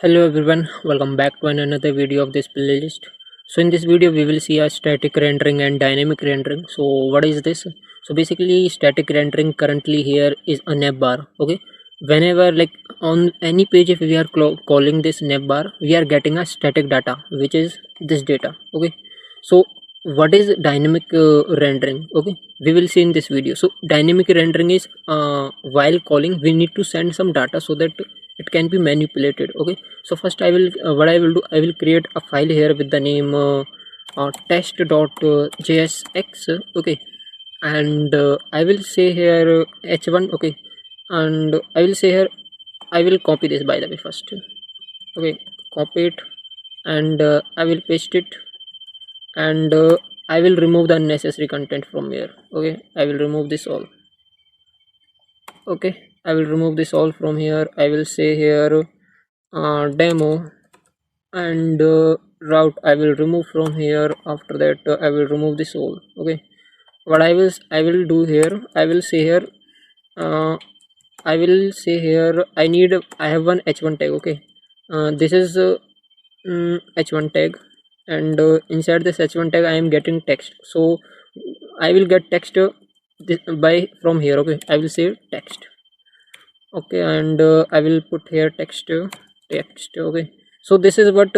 Hello everyone, welcome back to another video of this playlist. So in this video we will see a static rendering and dynamic rendering. So what is this? So basically static rendering currently here is a navbar. Okay, whenever like on any page if we are calling this navbar, we are getting a static data which is this data. Okay, so what is dynamic rendering? Okay, we will see in this video. So dynamic rendering is while calling we need to send some data so that it can be manipulated. Okay, so first I will what I will do, I will create a file here with the name test.jsx. Okay, and I will say here h1. Okay, and I will say here I will copy this by the way first. Okay, copy it, and I will paste it, and I will remove the unnecessary content from here. Okay, I will remove this all. Okay, I will remove this all from here. I will say here demo, and route I will remove from here. After that I will remove this all. Okay, what I will do here, I will say here uh, I will say here I have one h1 tag. Okay, this is h1 tag, and inside this h1 tag I am getting text, so I will get text by from here. Okay, I will say text. Okay, and I will put here text. Okay, so this is what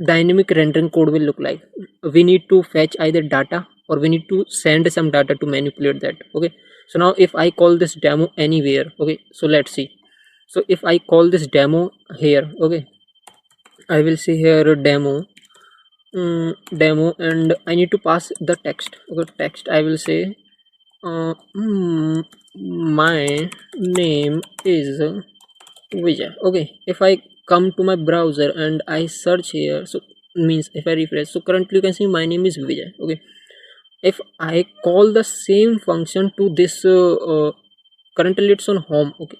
dynamic rendering code will look like. We need to fetch either data or we need to send some data to manipulate that. Okay, so now if I call this demo anywhere, okay, so let's see. So if I call this demo here, okay, I will see here demo, demo, and I need to pass the text. Okay, text I will say my name is Vijay. Okay, if I come to my browser and I search here, so means if I refresh, so currently you can see my name is Vijay. Okay, if I call the same function to this currently it's on home. Okay,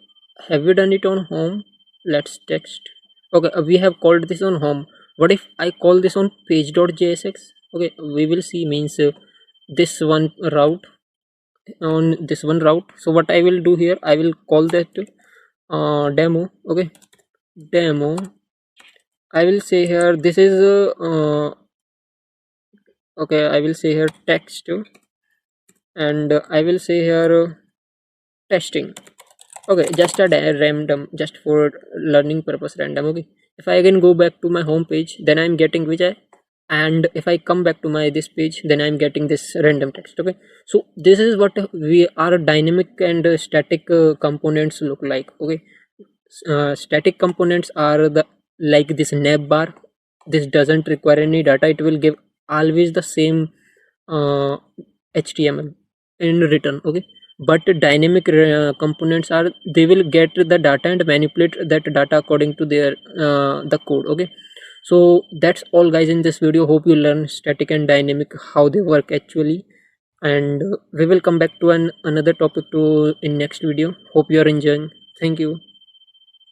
have we done it on home? Let's text. Okay, we have called this on home. What if I call this on page.jsx? Okay, we will see means this one route, on this one route. So what I will do here, I will call that demo. Okay, demo, I will say here this is okay, I will say here text, and I will say here testing. Okay, just a random, just for learning purpose, random. Okay, if I again go back to my home page, then I'm getting Vijay, and if I come back to my this page, then I'm getting this random text. Okay, so this is what we are dynamic and static components look like. Okay, static components are the like this navbar. This doesn't require any data, it will give always the same uh, html in return. Okay, but dynamic components are, they will get the data and manipulate that data according to their the code. Okay, so that's all guys in this video. Hope you learn static and dynamic how they work actually, and we will come back to another topic to in next video. Hope you are enjoying. Thank you.